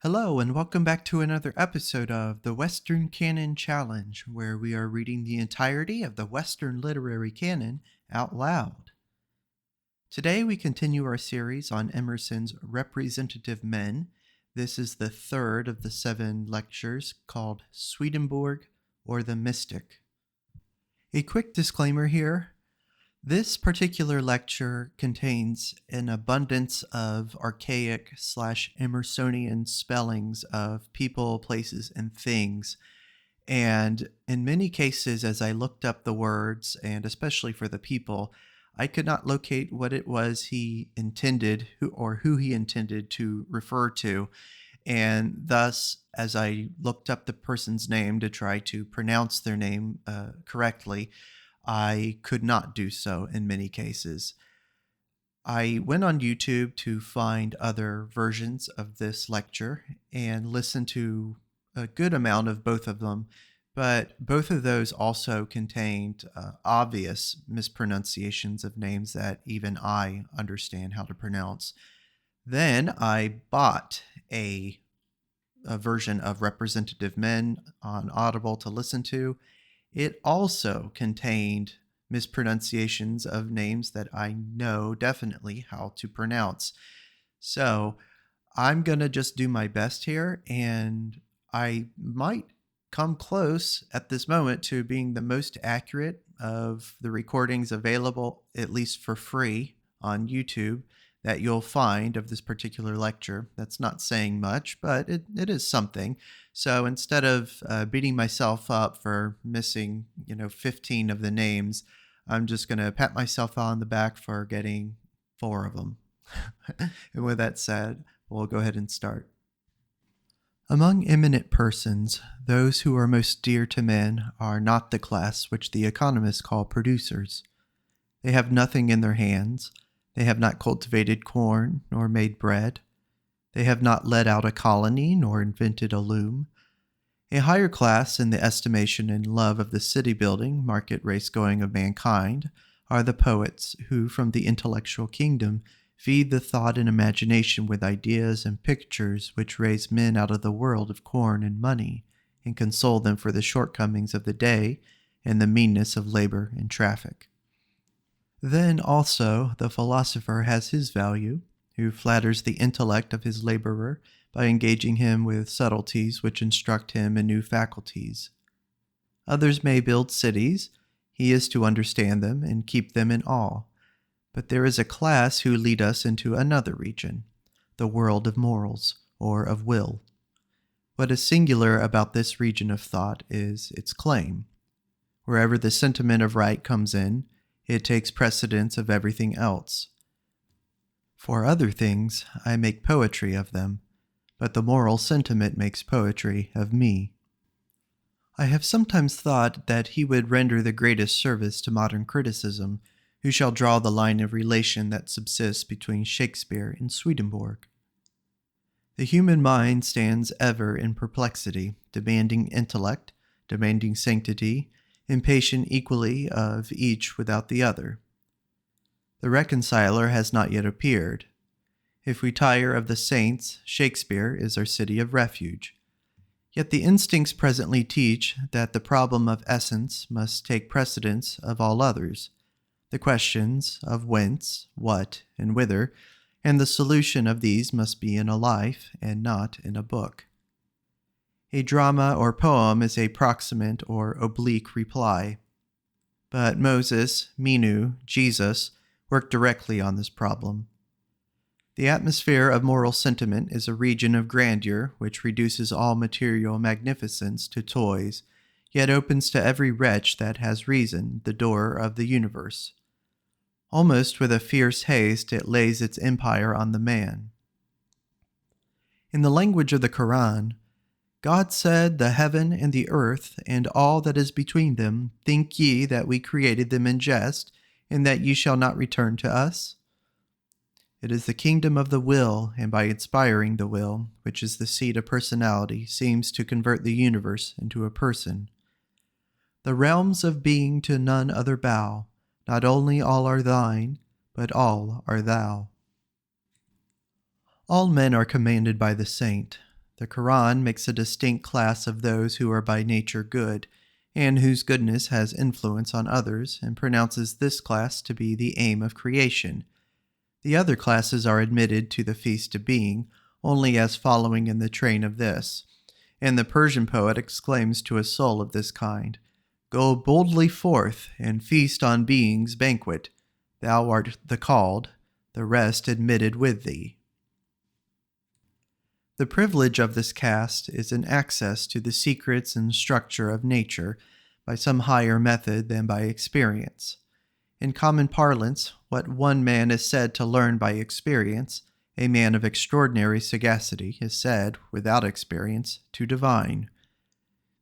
Hello, and welcome back to another episode of the Western Canon Challenge, where we are reading the entirety of the Western literary canon out loud. Today, we continue our series on Emerson's Representative Men. This is the third of the 7 lectures called Swedenborg or the Mystic. A quick disclaimer here. This particular lecture contains an abundance of archaic/Emersonian spellings of people, places, and things. And in many cases, as I looked up the words, and especially for the people, I could not locate what it was he intended or who he intended to refer to. And thus, as I looked up the person's name to try to pronounce their name correctly, I could not do so in many cases. I went on YouTube to find other versions of this lecture and listened to a good amount of both of them, but both of those also contained obvious mispronunciations of names that even I understand how to pronounce. Then I bought a version of Representative Men on Audible to listen to. It also contained mispronunciations of names that I know definitely how to pronounce. So I'm going to just do my best here, and I might come close at this moment to being the most accurate of the recordings available, at least for free, on YouTube that you'll find of this particular lecture. That's not saying much, but it is something. So instead of beating myself up for missing, 15 of the names, I'm just going to pat myself on the back for getting 4 of them. And with that said, we'll go ahead and start. Among eminent persons, those who are most dear to men are not the class which the economists call producers. They have nothing in their hands. They have not cultivated corn, nor made bread. They have not led out a colony, nor invented a loom. A higher class in the estimation and love of the city-building, market-race-going of mankind are the poets, who from the intellectual kingdom feed the thought and imagination with ideas and pictures which raise men out of the world of corn and money, and console them for the shortcomings of the day and the meanness of labor and traffic. Then also the philosopher has his value, who flatters the intellect of his laborer by engaging him with subtleties which instruct him in new faculties. Others may build cities, he is to understand them and keep them in awe. But there is a class who lead us into another region, the world of morals, or of will. What is singular about this region of thought is its claim. Wherever the sentiment of right comes in, it takes precedence of everything else. For other things, I make poetry of them, but the moral sentiment makes poetry of me. I have sometimes thought that he would render the greatest service to modern criticism who shall draw the line of relation that subsists between Shakespeare and Swedenborg. The human mind stands ever in perplexity, demanding intellect, demanding sanctity, impatient equally of each without the other. The reconciler has not yet appeared. If we tire of the saints, Shakespeare is our city of refuge. Yet the instincts presently teach that the problem of essence must take precedence of all others, the questions of whence, what, and whither, and the solution of these must be in a life and not in a book. A drama or poem is a proximate or oblique reply. But Moses, Menu, Jesus worked directly on this problem. The atmosphere of moral sentiment is a region of grandeur which reduces all material magnificence to toys, yet opens to every wretch that has reason the door of the universe. Almost with a fierce haste it lays its empire on the man. In the language of the Quran, God said, "The heaven and the earth and all that is between them, think ye that we created them in jest, and that ye shall not return to us?" It is the kingdom of the will, and by inspiring the will, which is the seat of personality, seems to convert the universe into a person. The realms of being to none other bow, not only all are thine, but all are thou. All men are commanded by the saint. The Quran makes a distinct class of those who are by nature good, and whose goodness has influence on others, and pronounces this class to be the aim of creation. The other classes are admitted to the feast of being only as following in the train of this. And the Persian poet exclaims to a soul of this kind, "Go boldly forth and feast on being's banquet. Thou art the called, the rest admitted with thee." The privilege of this caste is an access to the secrets and structure of nature by some higher method than by experience. In common parlance, what one man is said to learn by experience, a man of extraordinary sagacity is said, without experience, to divine.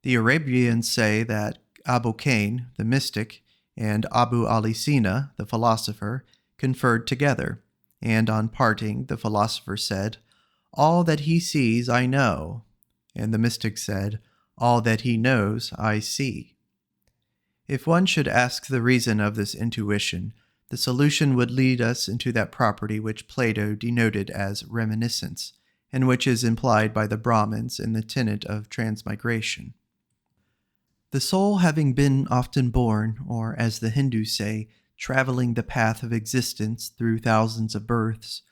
The Arabians say that Abu Kain, the mystic, and Abu Ali Sina, the philosopher, conferred together, and on parting the philosopher said, "All that he sees I know," and the mystic said, "All that he knows I see." If one should ask the reason of this intuition, the solution would lead us into that property which Plato denoted as reminiscence, and which is implied by the Brahmins in the tenet of transmigration. The soul having been often born, or as the Hindus say, traveling the path of existence through thousands of births,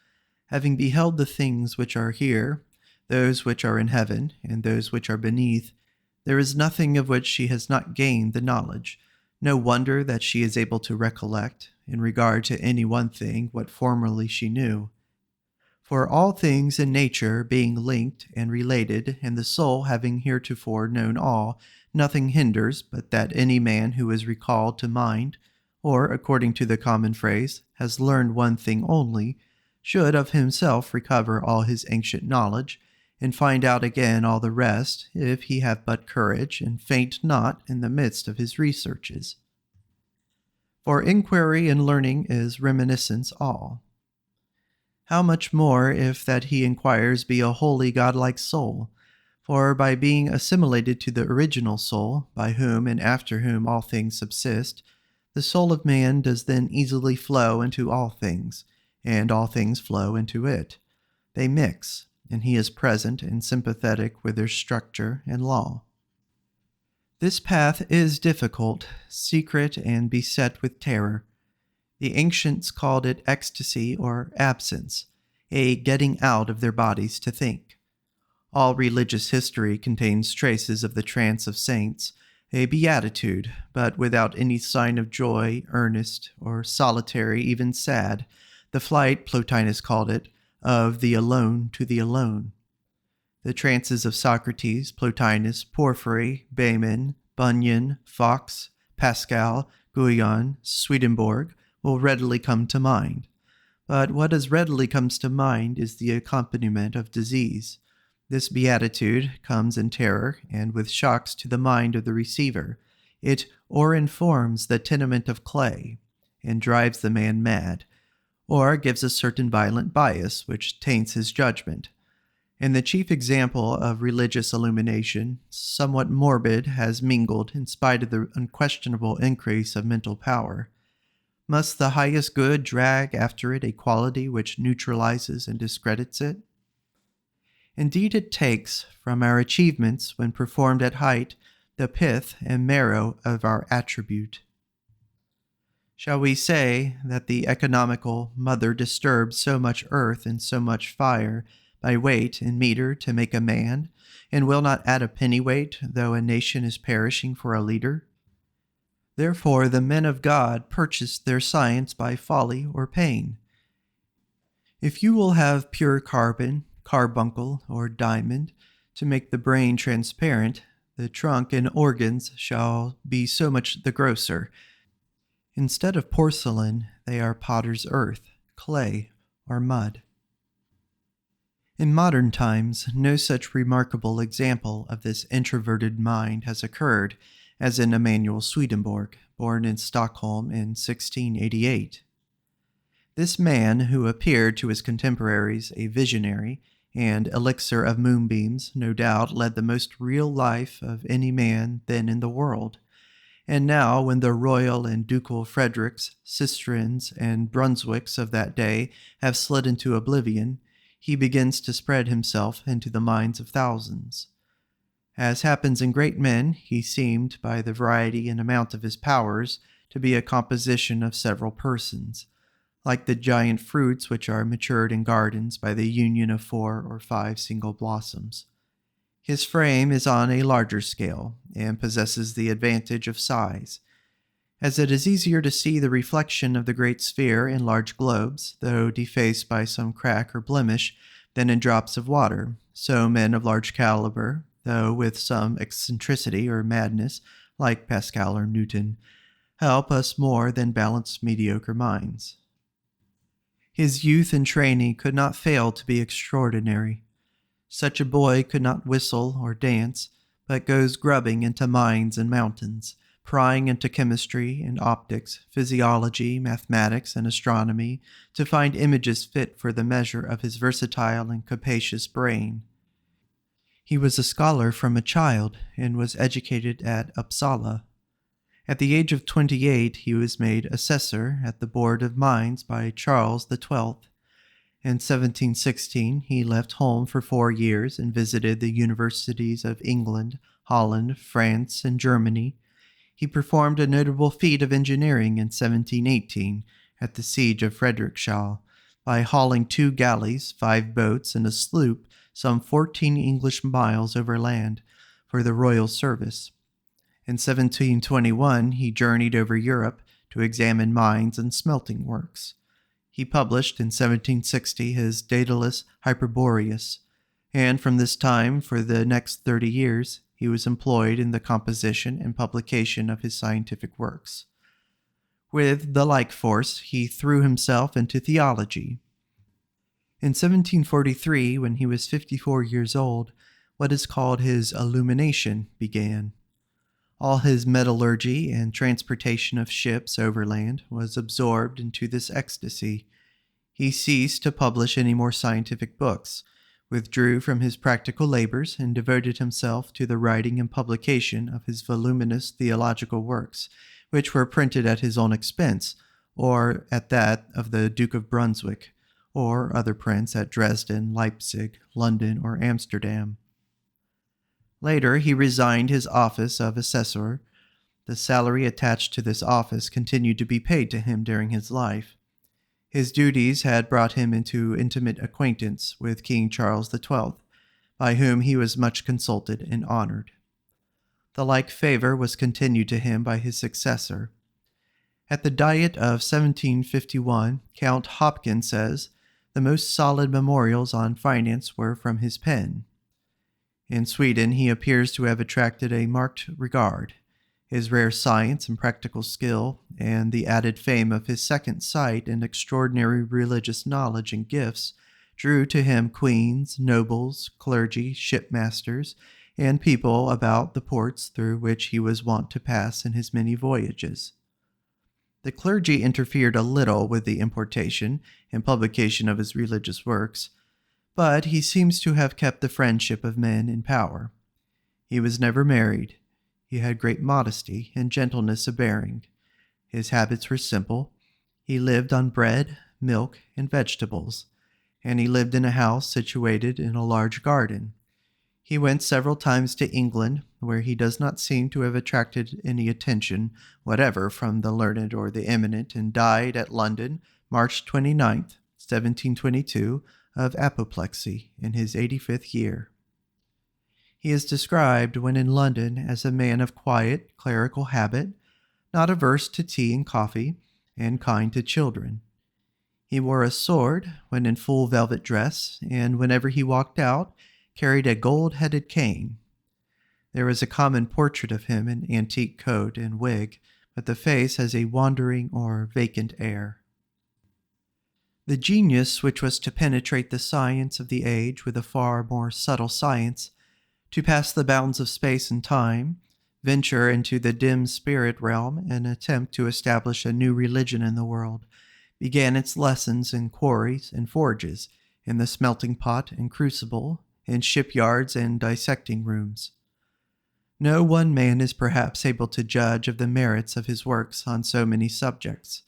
having beheld the things which are here, those which are in heaven, and those which are beneath, there is nothing of which she has not gained the knowledge. No wonder that she is able to recollect, in regard to any one thing, what formerly she knew. For all things in nature being linked and related, and the soul having heretofore known all, nothing hinders but that any man who is recalled to mind, or, according to the common phrase, has learned one thing only, should of himself recover all his ancient knowledge, and find out again all the rest, if he have but courage, and faint not in the midst of his researches. For inquiry and learning is reminiscence all. How much more if that he inquires be a holy godlike soul? For by being assimilated to the original soul, by whom and after whom all things subsist, the soul of man does then easily flow into all things, and all things flow into it. They mix, and he is present and sympathetic with their structure and law. This path is difficult, secret, and beset with terror. The ancients called it ecstasy or absence, a getting out of their bodies to think. All religious history contains traces of the trance of saints, a beatitude, but without any sign of joy, earnest, or solitary, even sad, the flight, Plotinus called it, of the alone to the alone. The trances of Socrates, Plotinus, Porphyry, Behmen, Bunyan, Fox, Pascal, Guyon, Swedenborg will readily come to mind. But what as readily comes to mind is the accompaniment of disease. This beatitude comes in terror and with shocks to the mind of the receiver. It or-informs the tenement of clay, and drives the man mad, or gives a certain violent bias which taints his judgment. And the chief example of religious illumination, somewhat morbid, has mingled, in spite of the unquestionable increase of mental power. Must the highest good drag after it a quality which neutralizes and discredits it? Indeed, it takes, from our achievements when performed at height, the pith and marrow of our attribute. Shall we say that the economical mother disturbs so much earth and so much fire by weight and meter to make a man, and will not add a pennyweight, though a nation is perishing for a leader? Therefore the men of God purchased their science by folly or pain. If you will have pure carbon, carbuncle, or diamond, to make the brain transparent, the trunk and organs shall be so much the grosser. Instead of porcelain, they are potter's earth, clay, or mud. In modern times, no such remarkable example of this introverted mind has occurred as in Emanuel Swedenborg, born in Stockholm in 1688. This man, who appeared to his contemporaries a visionary and elixir of moonbeams, no doubt led the most real life of any man then in the world. And now, when the royal and ducal Fredericks, Cisterns, and Brunswicks of that day have slid into oblivion, he begins to spread himself into the minds of thousands. As happens in great men, he seemed, by the variety and amount of his powers, to be a composition of several persons, like the giant fruits which are matured in gardens by the union of 4 or 5 single blossoms. His frame is on a larger scale, and possesses the advantage of size, as it is easier to see the reflection of the great sphere in large globes, though defaced by some crack or blemish, than in drops of water. So men of large caliber, though with some eccentricity or madness, like Pascal or Newton, help us more than balanced mediocre minds. His youth and training could not fail to be extraordinary. Such a boy could not whistle or dance, but goes grubbing into mines and mountains, prying into chemistry and optics, physiology, mathematics, and astronomy, to find images fit for the measure of his versatile and capacious brain. He was a scholar from a child, and was educated at Uppsala. At the age of 28, he was made assessor at the Board of Mines by Charles XII. In 1716, he left home for 4 years and visited the universities of England, Holland, France, and Germany. He performed a notable feat of engineering in 1718 at the siege of Frederickshaw by hauling 2 galleys, 5 boats, and a sloop some 14 English miles overland for the royal service. In 1721, he journeyed over Europe to examine mines and smelting works. He published in 1760 his Daedalus Hyperboreus, and from this time for the next 30 years he was employed in the composition and publication of his scientific works. With the like force, he threw himself into theology. In 1743, when he was 54 years old, what is called his illumination began. All his metallurgy and transportation of ships overland was absorbed into this ecstasy. He ceased to publish any more scientific books, withdrew from his practical labors, and devoted himself to the writing and publication of his voluminous theological works, which were printed at his own expense, or at that of the Duke of Brunswick, or other prints at Dresden, Leipzig, London, or Amsterdam. Later, he resigned his office of assessor. The salary attached to this office continued to be paid to him during his life. His duties had brought him into intimate acquaintance with King Charles XII, by whom he was much consulted and honored. The like favor was continued to him by his successor. At the Diet of 1751, Count Hopkin says, the most solid memorials on finance were from his pen. In Sweden, he appears to have attracted a marked regard. His rare science and practical skill, and the added fame of his second sight and extraordinary religious knowledge and gifts, drew to him queens, nobles, clergy, shipmasters, and people about the ports through which he was wont to pass in his many voyages. The clergy interfered a little with the importation and publication of his religious works, but he seems to have kept the friendship of men in power. He was never married. He had great modesty and gentleness of bearing. His habits were simple. He lived on bread, milk, and vegetables, and he lived in a house situated in a large garden. He went several times to England, where he does not seem to have attracted any attention whatever from the learned or the eminent, and died at London, March 29th, 1722, of apoplexy in his 85th year. He is described when in London as a man of quiet, clerical habit, not averse to tea and coffee, and kind to children. He wore a sword when in full velvet dress, and whenever he walked out, carried a gold-headed cane. There is a common portrait of him in antique coat and wig, but the face has a wandering or vacant air. The genius which was to penetrate the science of the age with a far more subtle science, to pass the bounds of space and time, venture into the dim spirit realm, and attempt to establish a new religion in the world, began its lessons in quarries and forges, in the smelting pot and crucible, in shipyards and dissecting rooms. No one man is perhaps able to judge of the merits of his works on so many subjects.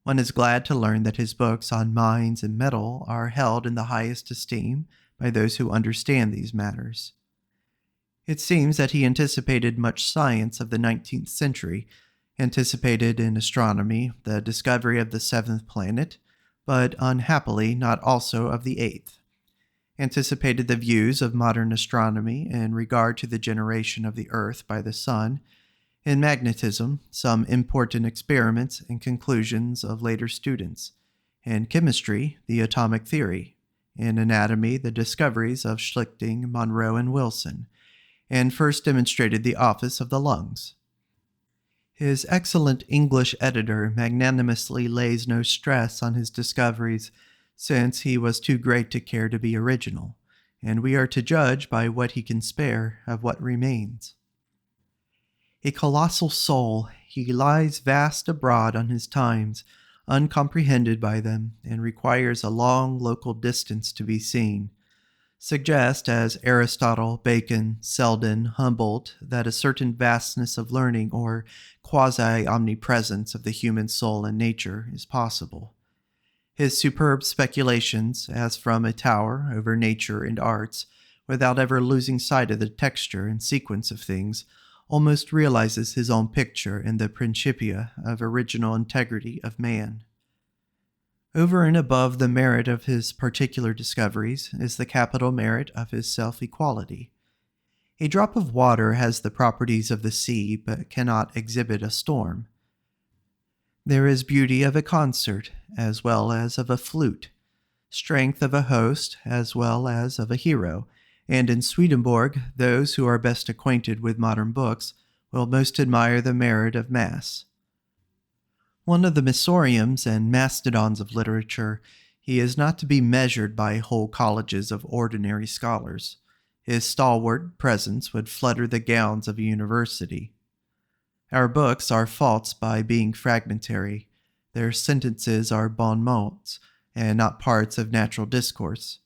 One is glad to learn that his books on mines and metal are held in the highest esteem by those who understand these matters. It seems that he anticipated much science of the 19th century, anticipated in astronomy the discovery of the seventh planet, but unhappily not also of the eighth; anticipated the views of modern astronomy in regard to the generation of the earth by the sun; in magnetism, some important experiments and conclusions of later students; in chemistry, the atomic theory; in anatomy, the discoveries of Schlichting, Monroe, and Wilson; and first demonstrated the office of the lungs. His excellent English editor magnanimously lays no stress on his discoveries, since he was too great to care to be original, and we are to judge by what he can spare of what remains. A colossal soul, he lies vast abroad on his times, uncomprehended by them, and requires a long local distance to be seen. Suggest, as Aristotle, Bacon, Selden, Humboldt, that a certain vastness of learning or quasi-omnipresence of the human soul and nature is possible. His superb speculations, as from a tower over nature and arts, without ever losing sight of the texture and sequence of things, almost realizes his own picture in the Principia of original integrity of man. Over and above the merit of his particular discoveries is the capital merit of his self-equality. A drop of water has the properties of the sea, but cannot exhibit a storm. There is beauty of a concert, as well as of a flute, strength of a host, as well as of a hero, and in Swedenborg, those who are best acquainted with modern books will most admire the merit of Mass. One of the Missoriums and mastodons of literature, he is not to be measured by whole colleges of ordinary scholars. His stalwart presence would flutter the gowns of a university. Our books are false by being fragmentary. Their sentences are bon mots, and not parts of natural discourse.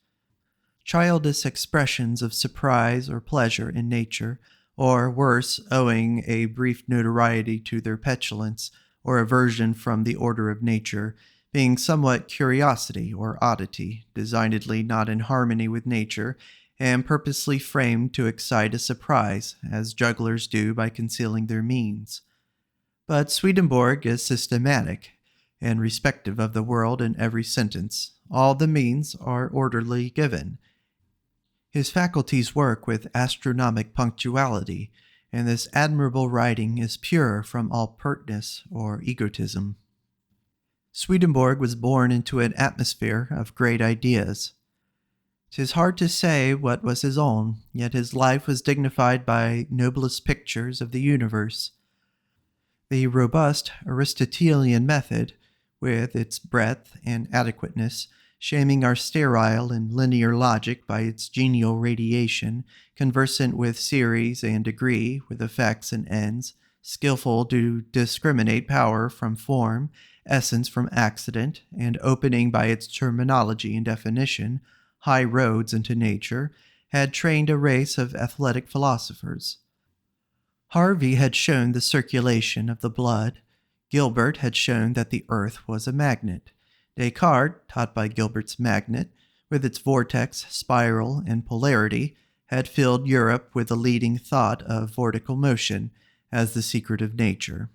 Childish expressions of surprise or pleasure in nature, or worse, owing a brief notoriety to their petulance, or aversion from the order of nature, being somewhat curiosity or oddity, designedly not in harmony with nature, and purposely framed to excite a surprise, as jugglers do by concealing their means. But Swedenborg is systematic, and respective of the world in every sentence. All the means are orderly given. His faculties work with astronomic punctuality, and this admirable writing is pure from all pertness or egotism. Swedenborg was born into an atmosphere of great ideas. 'Tis hard to say what was his own, yet his life was dignified by noblest pictures of the universe. The robust Aristotelian method, with its breadth and adequateness, shaming our sterile and linear logic by its genial radiation, conversant with series and degree, with effects and ends, skillful to discriminate power from form, essence from accident, and opening by its terminology and definition high roads into nature, had trained a race of athletic philosophers. Harvey had shown the circulation of the blood. Gilbert had shown that the earth was a magnet. Descartes, taught by Gilbert's magnet, with its vortex, spiral, and polarity, had filled Europe with the leading thought of vortical motion as the secret of nature.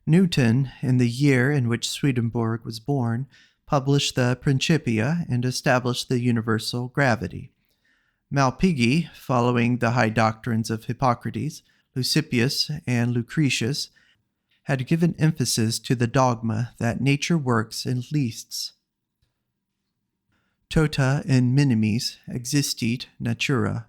Newton, in the year in which Swedenborg was born, published the Principia and established the universal gravity. Malpighi, following the high doctrines of Hippocrates, Leucippus, and Lucretius, had given emphasis to the dogma that nature works in leasts. Tota in minimis existit natura.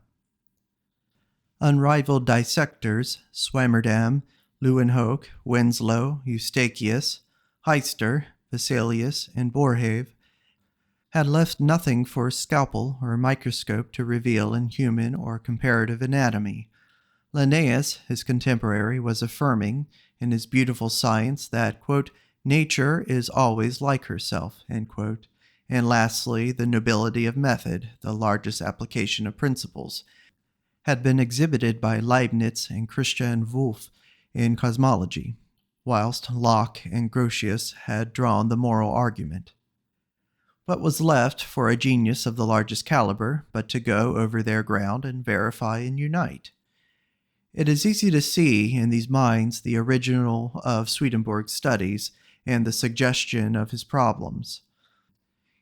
Unrivaled dissectors, Swammerdam, Leeuwenhoek, Winslow, Eustachius, Heister, Vesalius, and Boerhaave, had left nothing for scalpel or microscope to reveal in human or comparative anatomy. Linnaeus, his contemporary, was affirming, in his beautiful science, that, quote, nature is always like herself, end quote. And lastly, the nobility of method, the largest application of principles, had been exhibited by Leibniz and Christian Wolff in cosmology. whilst Locke and Grotius had drawn the moral argument. What was left for a genius of the largest caliber but to go over their ground and verify and unite? It is easy to see in these minds the original of Swedenborg's studies and the suggestion of his problems.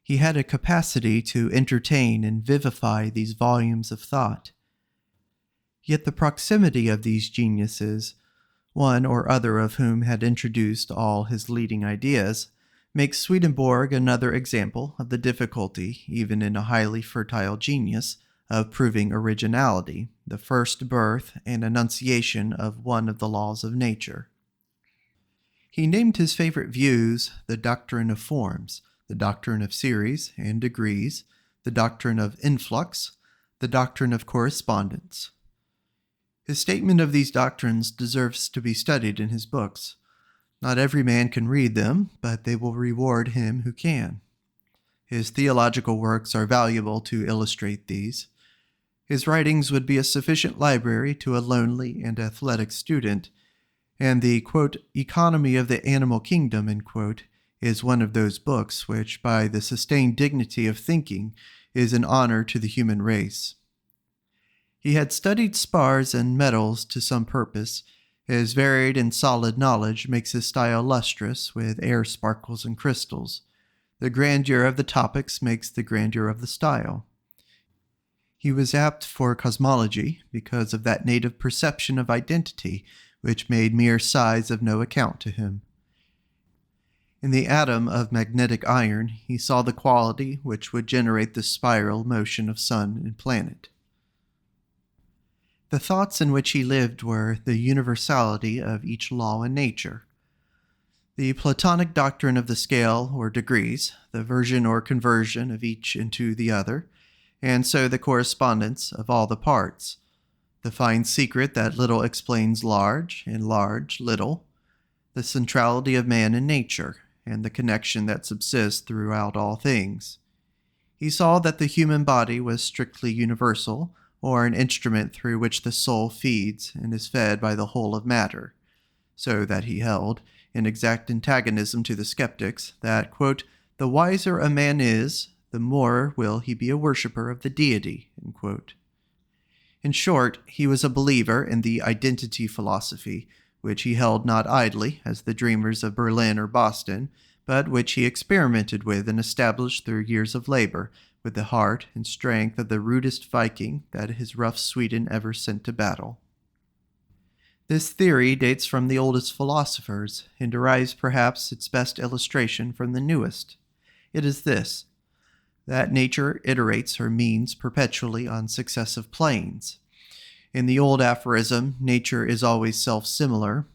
He had a capacity to entertain and vivify these volumes of thought. Yet the proximity of these geniuses, one or other of whom had introduced all his leading ideas, makes Swedenborg another example of the difficulty, even in a highly fertile genius, of proving originality, the first birth and enunciation of one of the laws of nature. He named his favorite views the doctrine of forms, the doctrine of series and degrees, the doctrine of influx, the doctrine of correspondence. His statement of these doctrines deserves to be studied in his books. Not every man can read them, but they will reward him who can. His theological works are valuable to illustrate these. His writings would be a sufficient library to a lonely and athletic student, and the, quote, Economy of the Animal Kingdom, end quote, is one of those books which, by the sustained dignity of thinking, is an honor to the human race. He had studied spars and metals to some purpose. His varied and solid knowledge makes his style lustrous with air sparkles and crystals. The grandeur of the topics makes the grandeur of the style. He was apt for cosmology because of that native perception of identity which made mere size of no account to him. In the atom of magnetic iron, he saw the quality which would generate the spiral motion of sun and planet. The thoughts in which he lived were the universality of each law in nature. The Platonic doctrine of the scale or degrees, the version or conversion of each into the other, and so the correspondence of all the parts. The fine secret that little explains large, and large little. The centrality of man in nature, and the connection that subsists throughout all things. He saw that the human body was strictly universal, or an instrument through which the soul feeds and is fed by the whole of matter, so that he held, in exact antagonism to the skeptics, that, quote, the wiser a man is, the more will he be a worshipper of the deity, end quote. In short, he was a believer in the identity philosophy, which he held not idly, as the dreamers of Berlin or Boston, but which he experimented with and established through years of labor, with the heart and strength of the rudest Viking that his rough Sweden ever sent to battle. This theory dates from the oldest philosophers, and derives perhaps its best illustration from the newest. It is this, that nature iterates her means perpetually on successive planes. In the old aphorism, nature is always self-similar.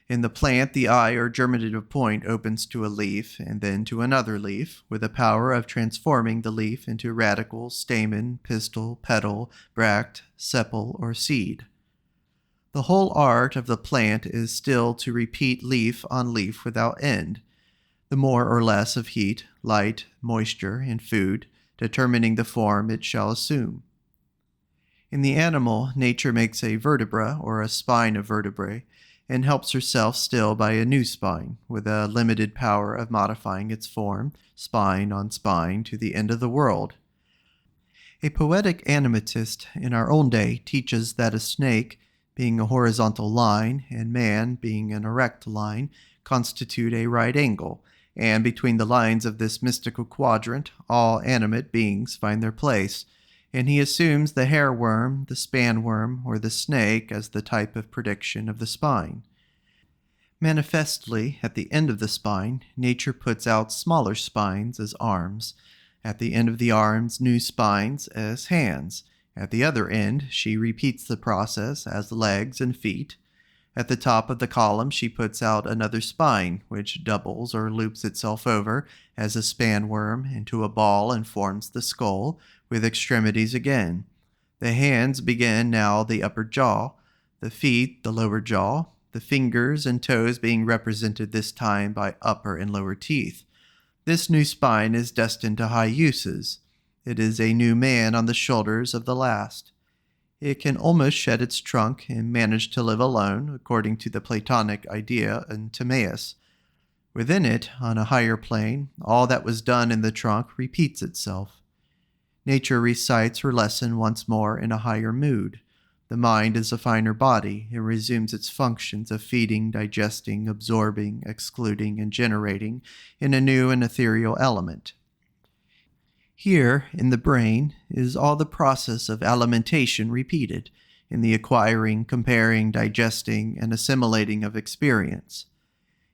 In the plant, the eye or germinative point opens to a leaf and then to another leaf, with the power of transforming the leaf into radicle, stamen, pistil, petal, bract, sepal, or seed. The whole art of the plant is still to repeat leaf on leaf without end, the more or less of heat, light, moisture, and food, determining the form it shall assume. In the animal, nature makes a vertebra or a spine of vertebrae, and helps herself still by a new spine, with a limited power of modifying its form, spine on spine, to the end of the world. A poetic animatist in our own day teaches that a snake, being a horizontal line, and man, being an erect line, constitute a right angle, and between the lines of this mystical quadrant, all animate beings find their place, and he assumes the hairworm, the spanworm, or the snake as the type of prediction of the spine. Manifestly, at the end of the spine, nature puts out smaller spines as arms, at the end of the arms new spines as hands, at the other end she repeats the process as legs and feet. At the top of the column she puts out another spine, which doubles or loops itself over as a spanworm into a ball and forms the skull, with extremities again. The hands begin now the upper jaw, the feet the lower jaw, the fingers and toes being represented this time by upper and lower teeth. This new spine is destined to high uses. It is a new man on the shoulders of the last. It can almost shed its trunk and manage to live alone, according to the Platonic idea in Timaeus. Within it, on a higher plane, all that was done in the trunk repeats itself. Nature recites her lesson once more in a higher mood. The mind is a finer body. It resumes its functions of feeding, digesting, absorbing, excluding, and generating in a new and ethereal element. Here, in the brain, is all the process of alimentation repeated, in the acquiring, comparing, digesting, and assimilating of experience.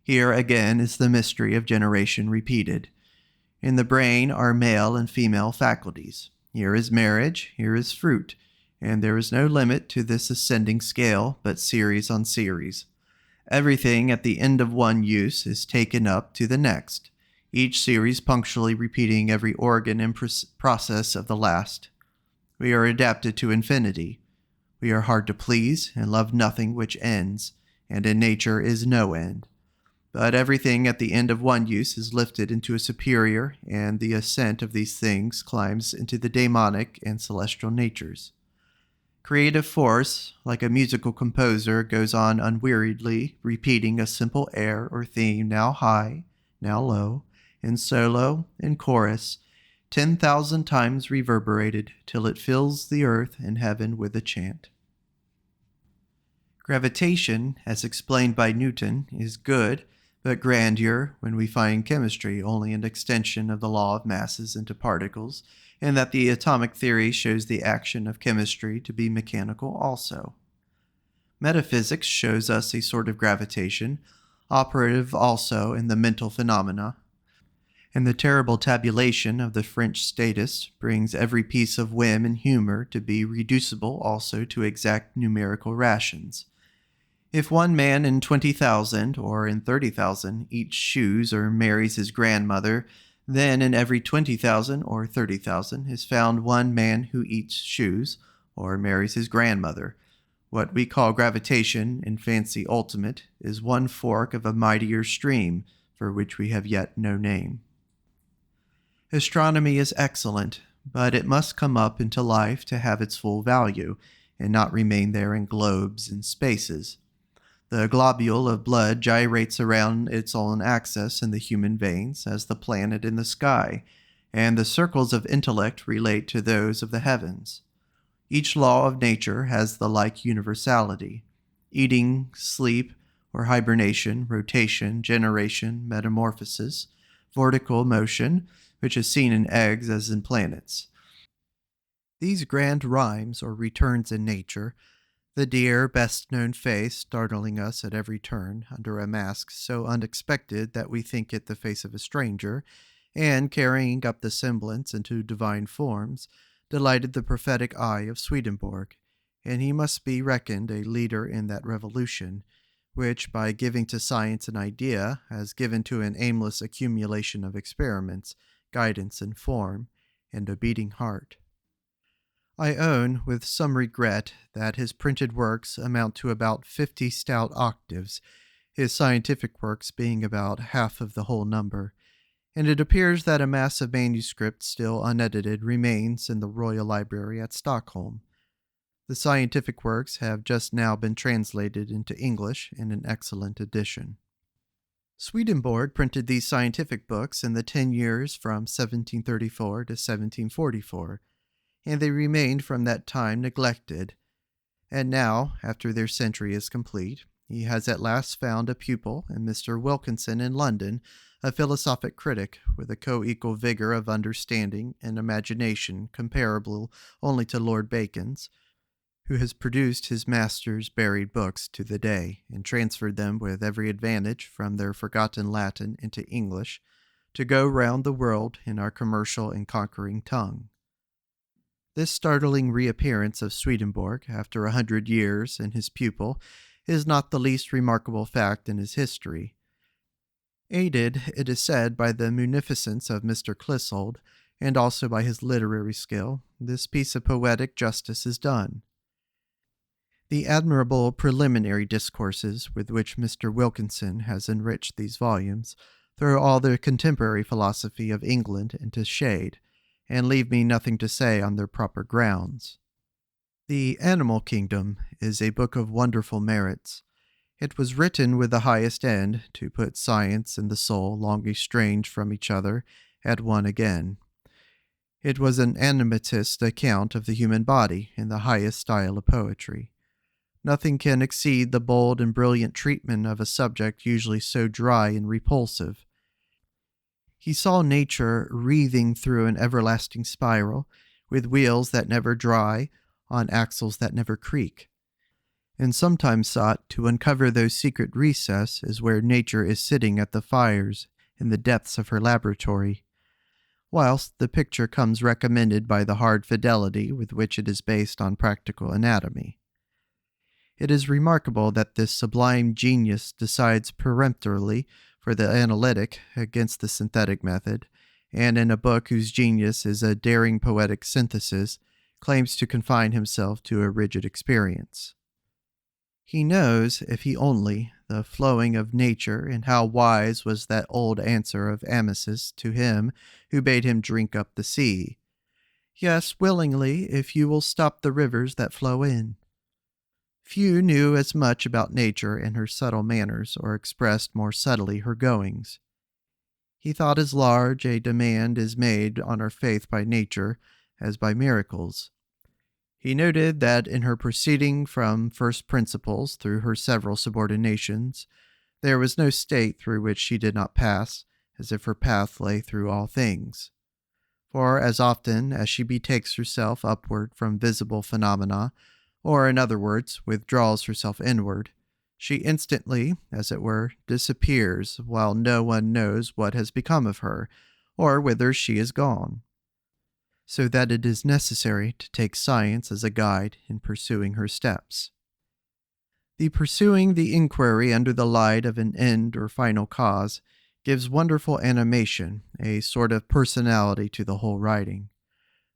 Here again is the mystery of generation repeated. In the brain are male and female faculties. Here is marriage, here is fruit, and there is no limit to this ascending scale, but series on series. Everything at the end of one use is taken up to the next, each series punctually repeating every organ and process of the last. We are adapted to infinity. We are hard to please and love nothing which ends, and in nature is no end. But everything at the end of one use is lifted into a superior, and the ascent of these things climbs into the daemonic and celestial natures. Creative force, like a musical composer, goes on unweariedly repeating a simple air or theme, now high, now low, in solo, in chorus, 10,000 times reverberated, till it fills the earth and heaven with a chant. Gravitation, as explained by Newton, is good, but grandeur, when we find chemistry only an extension of the law of masses into particles, and that the atomic theory shows the action of chemistry to be mechanical also. Metaphysics shows us a sort of gravitation, operative also in the mental phenomena, and the terrible tabulation of the French statists brings every piece of whim and humor to be reducible also to exact numerical rations. If one man in 20,000 or in 30,000 eats shoes or marries his grandmother, then in every 20,000 or 30,000 is found one man who eats shoes or marries his grandmother. What we call gravitation in fancy ultimate is one fork of a mightier stream for which we have yet no name. Astronomy is excellent, but it must come up into life to have its full value, and not remain there in globes and spaces. The globule of blood gyrates around its own axis in the human veins as the planet in the sky, and the circles of intellect relate to those of the heavens. Each law of nature has the like universality. Eating, sleep, or hibernation, rotation, generation, metamorphosis, vortical motion, which is seen in eggs as in planets. These grand rhymes or returns in nature, the dear, best-known face startling us at every turn under a mask so unexpected that we think it the face of a stranger, and carrying up the semblance into divine forms, delighted the prophetic eye of Swedenborg, and he must be reckoned a leader in that revolution, which, by giving to science an idea, has given to an aimless accumulation of experiments, guidance and form, and a beating heart. I own, with some regret, that his printed works amount to about 50 stout octaves, his scientific works being about half of the whole number, and it appears that a mass of manuscripts still unedited remains in the Royal Library at Stockholm. The scientific works have just now been translated into English in an excellent edition. Swedenborg printed these scientific books in the 10 years from 1734 to 1744, and they remained from that time neglected. And now, after their century is complete, he has at last found a pupil in Mr. Wilkinson in London, a philosophic critic with a co-equal vigor of understanding and imagination comparable only to Lord Bacon's, who has produced his master's buried books to the day, and transferred them with every advantage from their forgotten Latin into English, to go round the world in our commercial and conquering tongue. This startling reappearance of Swedenborg after 100 years and his pupil is not the least remarkable fact in his history. Aided, it is said, by the munificence of Mr. Clissold, and also by his literary skill, this piece of poetic justice is done. The admirable preliminary discourses with which Mr. Wilkinson has enriched these volumes throw all the contemporary philosophy of England into shade, and leave me nothing to say on their proper grounds. The Animal Kingdom is a book of wonderful merits. It was written with the highest end to put science and the soul, long estranged from each other, at one again. It was an animatist account of the human body in the highest style of poetry. Nothing can exceed the bold and brilliant treatment of a subject usually so dry and repulsive. He saw nature wreathing through an everlasting spiral, with wheels that never dry, on axles that never creak, and sometimes sought to uncover those secret recesses where nature is sitting at the fires in the depths of her laboratory, whilst the picture comes recommended by the hard fidelity with which it is based on practical anatomy. It is remarkable that this sublime genius decides peremptorily for the analytic against the synthetic method, and in a book whose genius is a daring poetic synthesis, claims to confine himself to a rigid experience. He knows, if he only, the flowing of nature, and how wise was that old answer of Amasis to him who bade him drink up the sea. Yes, willingly, if you will stop the rivers that flow in. Few knew as much about nature and her subtle manners, or expressed more subtly her goings. He thought as large a demand is made on our faith by nature as by miracles. He noted that in her proceeding from first principles through her several subordinations, there was no state through which she did not pass, as if her path lay through all things. For as often as she betakes herself upward from visible phenomena, or in other words, withdraws herself inward, she instantly, as it were, disappears, while no one knows what has become of her, or whither she is gone. So that it is necessary to take science as a guide in pursuing her steps. The pursuing the inquiry under the light of an end or final cause gives wonderful animation, a sort of personality to the whole writing.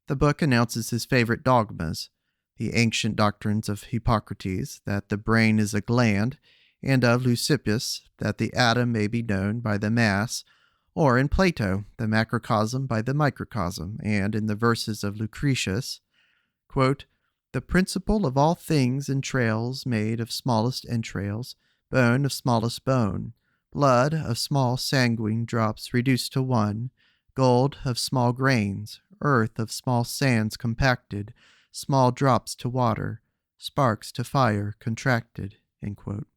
The book announces his favorite dogmas, the ancient doctrines of Hippocrates, that the brain is a gland, and of Leucippus, that the atom may be known by the mass, or in Plato, the macrocosm by the microcosm, and in the verses of Lucretius, quote, "The principle of all things entrails made of smallest entrails, bone of smallest bone, blood of small sanguine drops reduced to one, gold of small grains, earth of small sands compacted, small drops to water, sparks to fire contracted," end quote.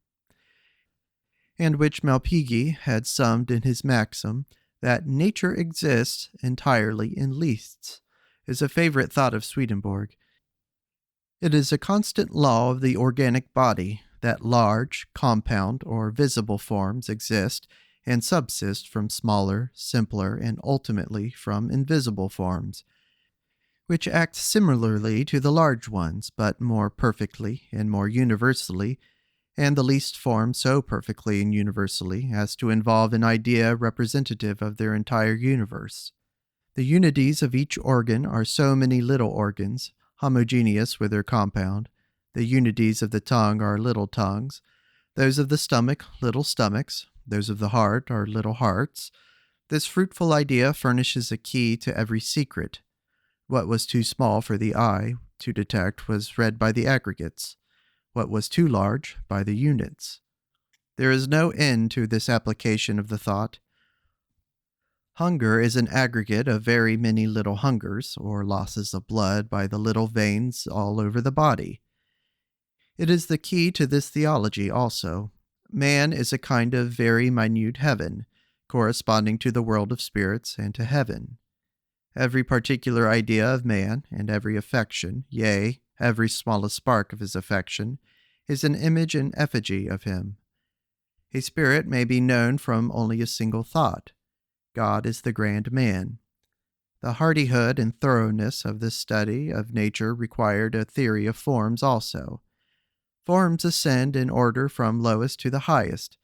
And which Malpighi had summed in his maxim that nature exists entirely in leasts, is a favorite thought of Swedenborg. It is a constant law of the organic body that large, compound, or visible forms exist and subsist from smaller, simpler, and ultimately from invisible forms, which act similarly to the large ones, but more perfectly and more universally, and the least form so perfectly and universally as to involve an idea representative of their entire universe. The unities of each organ are so many little organs, homogeneous with their compound. The unities of the tongue are little tongues. Those of the stomach, little stomachs. Those of the heart are little hearts. This fruitful idea furnishes a key to every secret. What was too small for the eye to detect was read by the aggregates. What was too large by the units. There is no end to this application of the thought. Hunger is an aggregate of very many little hungers, or losses of blood by the little veins all over the body. It is the key to this theology also. Man is a kind of very minute heaven, corresponding to the world of spirits and to heaven. Every particular idea of man, and every affection, yea, every smallest spark of his affection, is an image and effigy of him. A spirit may be known from only a single thought. God is the grand man. The hardihood and thoroughness of this study of nature required a theory of forms also. Forms ascend in order from lowest to the highest.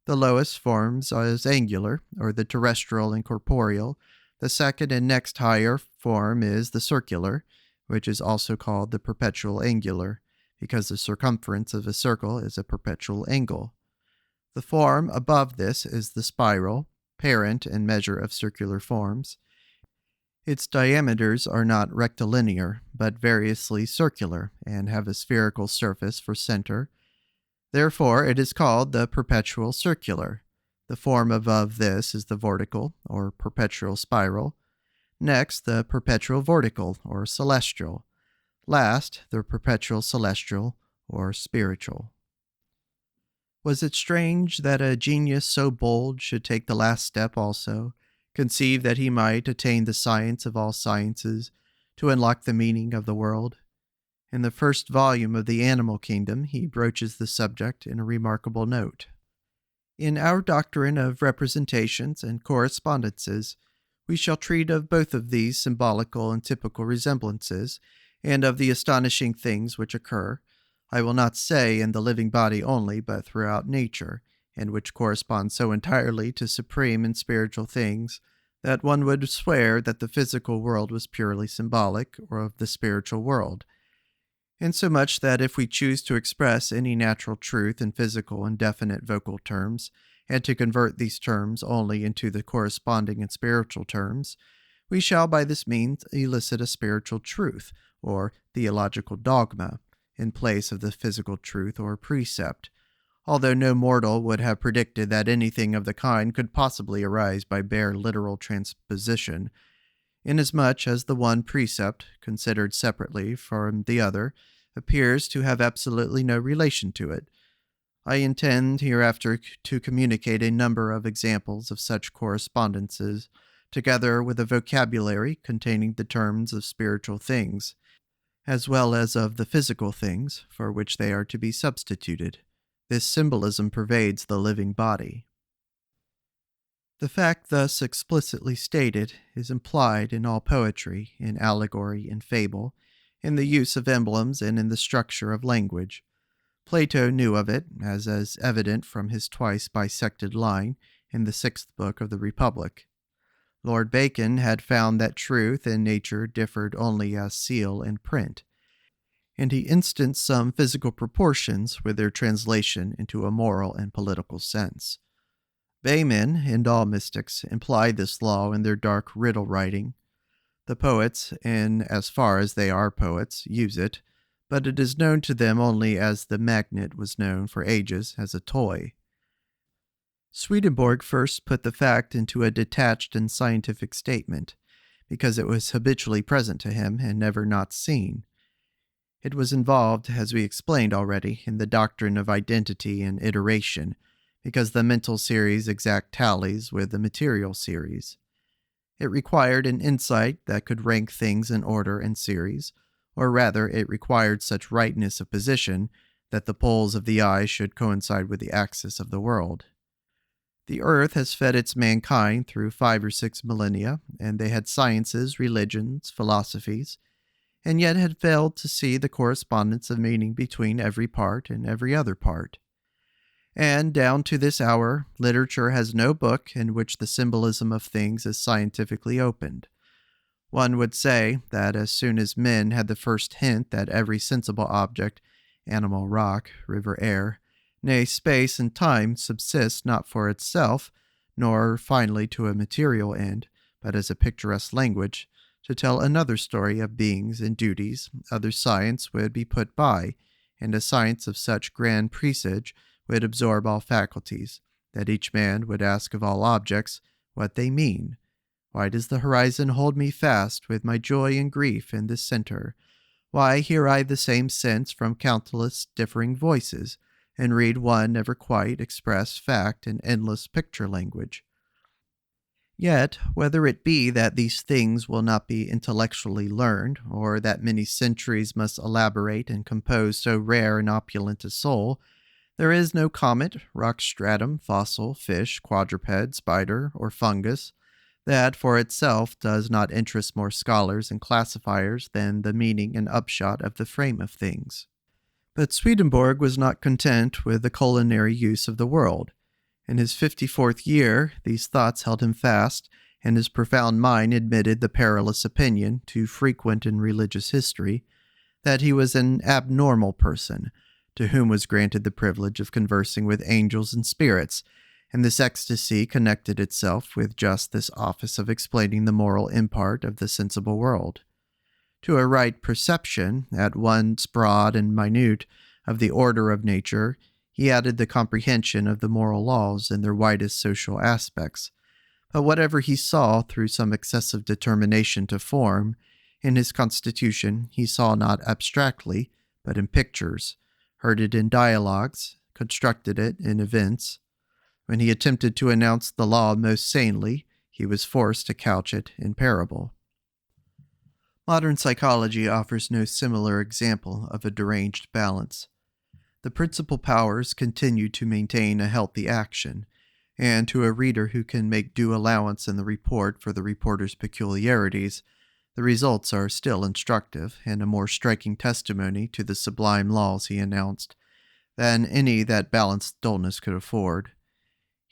The lowest forms as angular, or the terrestrial and corporeal. The second and next higher form is the circular, which is also called the perpetual angular, because the circumference of a circle is a perpetual angle. The form above this is the spiral, parent and measure of circular forms. Its diameters are not rectilinear, but variously circular, and have a spherical surface for center. Therefore, it is called the perpetual circular. The form above this is the vortical, or perpetual spiral. Next, the perpetual vortical, or celestial. Last, the perpetual celestial, or spiritual. Was it strange that a genius so bold should take the last step also, conceive that he might attain the science of all sciences, to unlock the meaning of the world? In the first volume of the Animal Kingdom, he broaches the subject in a remarkable note. In our doctrine of representations and correspondences, we shall treat of both of these symbolical and typical resemblances, and of the astonishing things which occur, I will not say in the living body only, but throughout nature, and which correspond so entirely to supreme and spiritual things that one would swear that the physical world was purely symbolic, or of the spiritual world. Insomuch that if we choose to express any natural truth in physical and definite vocal terms, and to convert these terms only into the corresponding and spiritual terms, we shall by this means elicit a spiritual truth, or theological dogma, in place of the physical truth or precept, although no mortal would have predicted that anything of the kind could possibly arise by bare literal transposition, inasmuch as the one precept, considered separately from the other, appears to have absolutely no relation to it. I intend hereafter to communicate a number of examples of such correspondences, together with a vocabulary containing the terms of spiritual things, as well as of the physical things for which they are to be substituted. This symbolism pervades the living body. The fact thus explicitly stated is implied in all poetry, in allegory and fable, in the use of emblems and in the structure of language. Plato knew of it, as is evident from his twice bisected line in the 6th book of the Republic. Lord Bacon had found that truth and nature differed only as seal and print, and he instanced some physical proportions with their translation into a moral and political sense. Baymen and all mystics imply this law in their dark riddle writing. The poets, in as far as they are poets, use it, but it is known to them only as the magnet was known for ages as a toy. Swedenborg first put the fact into a detached and scientific statement, because it was habitually present to him and never not seen. It was involved, as we explained already, in the doctrine of identity and iteration, because the mental series exact tallies with the material series. It required an insight that could rank things in order and series, or rather it required such rightness of position that the poles of the eye should coincide with the axis of the world. The earth has fed its mankind through 5 or 6 millennia, and they had sciences, religions, philosophies, and yet had failed to see the correspondence of meaning between every part and every other part. And down to this hour, literature has no book in which the symbolism of things is scientifically opened. One would say that as soon as men had the first hint that every sensible object, animal, rock, river, air, nay, space and time subsist not for itself, nor finally to a material end, but as a picturesque language, to tell another story of beings and duties, other science would be put by, and a science of such grand presage would absorb all faculties, that each man would ask of all objects what they mean. Why does the horizon hold me fast with my joy and grief in this center? Why hear I the same sense from countless differing voices, and read one never quite expressed fact in endless picture language? Yet, whether it be that these things will not be intellectually learned, or that many centuries must elaborate and compose so rare and opulent a soul, there is no comet, rock stratum, fossil, fish, quadruped, spider, or fungus that for itself does not interest more scholars and classifiers than the meaning and upshot of the frame of things. But Swedenborg was not content with the culinary use of the world. In his 54th year, these thoughts held him fast, and his profound mind admitted the perilous opinion, too frequent in religious history, that he was an abnormal person, to whom was granted the privilege of conversing with angels and spirits, and this ecstasy connected itself with just this office of explaining the moral import of the sensible world. To a right perception, at once broad and minute, of the order of nature, he added the comprehension of the moral laws in their widest social aspects. But whatever he saw through some excessive determination to form, in his constitution he saw not abstractly, but in pictures, heard it in dialogues, constructed it in events. When he attempted to announce the law most sanely, he was forced to couch it in parable. Modern psychology offers no similar example of a deranged balance. The principal powers continue to maintain a healthy action, and to a reader who can make due allowance in the report for the reporter's peculiarities, the results are still instructive and a more striking testimony to the sublime laws he announced than any that balanced dullness could afford.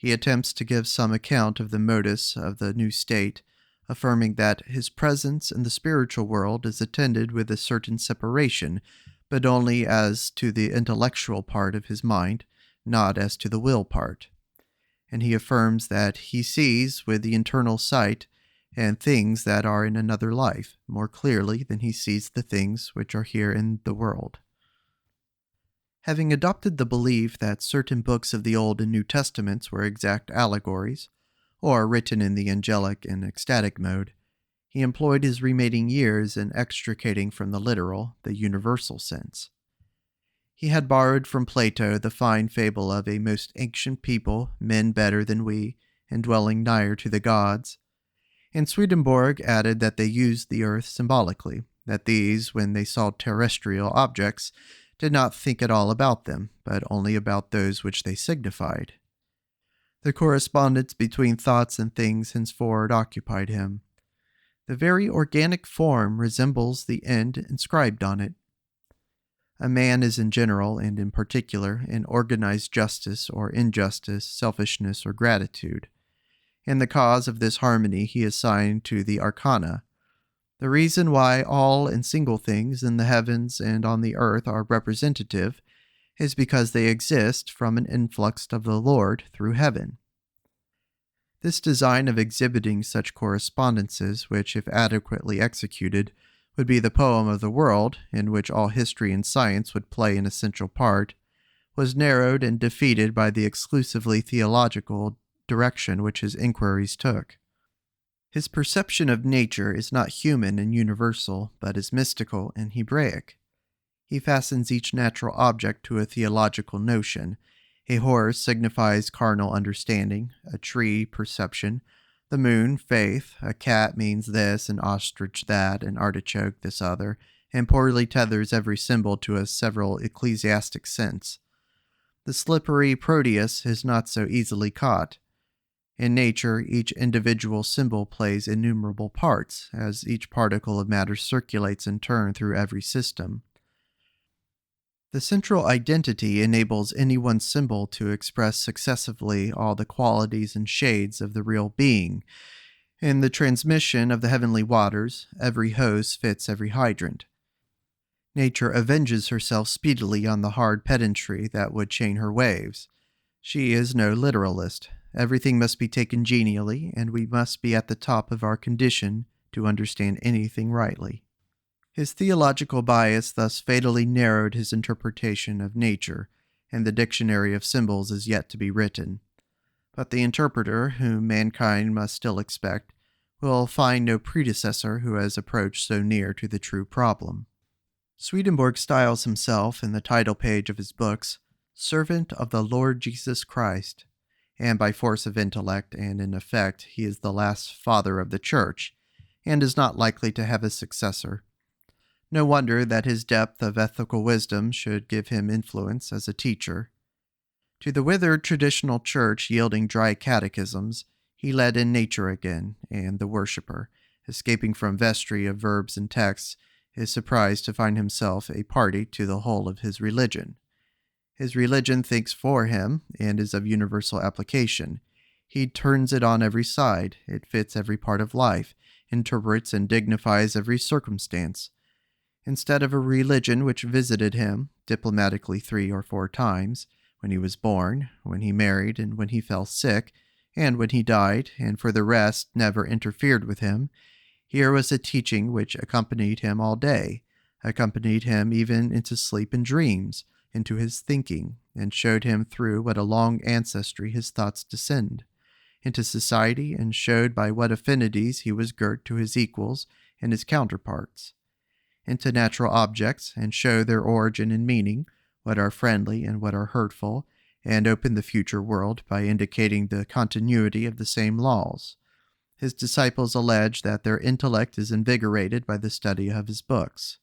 He attempts to give some account of the modus of the new state, affirming that his presence in the spiritual world is attended with a certain separation, but only as to the intellectual part of his mind, not as to the will part. And he affirms that he sees with the internal sight and things that are in another life more clearly than he sees the things which are here in the world. Having adopted the belief that certain books of the Old and New Testaments were exact allegories, or written in the angelic and ecstatic mode, he employed his remaining years in extricating from the literal the universal sense. He had borrowed from Plato the fine fable of a most ancient people, men better than we, and dwelling nigher to the gods, and Swedenborg added that they used the earth symbolically, that these, when they saw terrestrial objects, did not think at all about them, but only about those which they signified. The correspondence between thoughts and things henceforward occupied him. The very organic form resembles the end inscribed on it. A man is in general, and in particular, in organized justice or injustice, selfishness or gratitude. And the cause of this harmony he assigned to the arcana. The reason why all and single things in the heavens and on the earth are representative is because they exist from an influx of the Lord through heaven. This design of exhibiting such correspondences, which, if adequately executed, would be the poem of the world, in which all history and science would play an essential part, was narrowed and defeated by the exclusively theological direction which his inquiries took. His perception of nature is not human and universal, but is mystical and Hebraic. He fastens each natural object to a theological notion. A horse signifies carnal understanding, a tree perception, the moon faith, a cat means this, an ostrich that, an artichoke this other, and poorly tethers every symbol to a several ecclesiastic sense. The slippery Proteus is not so easily caught. In nature, each individual symbol plays innumerable parts, as each particle of matter circulates in turn through every system. The central identity enables any one symbol to express successively all the qualities and shades of the real being. In the transmission of the heavenly waters, every hose fits every hydrant. Nature avenges herself speedily on the hard pedantry that would chain her waves. She is no literalist. Everything must be taken genially, and we must be at the top of our condition to understand anything rightly. His theological bias thus fatally narrowed his interpretation of nature, and the dictionary of symbols is yet to be written. But the interpreter, whom mankind must still expect, will find no predecessor who has approached so near to the true problem. Swedenborg styles himself, in the title page of his books, Servant of the Lord Jesus Christ, and by force of intellect and in effect he is the last father of the Church, and is not likely to have a successor. No wonder that his depth of ethical wisdom should give him influence as a teacher. To the withered traditional church yielding dry catechisms, he led in nature again, and the worshipper, escaping from vestry of verbs and texts, is surprised to find himself a party to the whole of his religion. His religion thinks for him, and is of universal application. He turns it on every side, it fits every part of life, interprets and dignifies every circumstance. Instead of a religion which visited him, diplomatically 3 or 4 times, when he was born, when he married, and when he fell sick, and when he died, and for the rest never interfered with him, here was a teaching which accompanied him all day, accompanied him even into sleep and dreams, into his thinking, and showed him through what a long ancestry his thoughts descend, into society, and showed by what affinities he was girt to his equals and his counterparts, into natural objects, and show their origin and meaning, what are friendly and what are hurtful, and open the future world by indicating the continuity of the same laws. His disciples allege that their intellect is invigorated by the study of his books.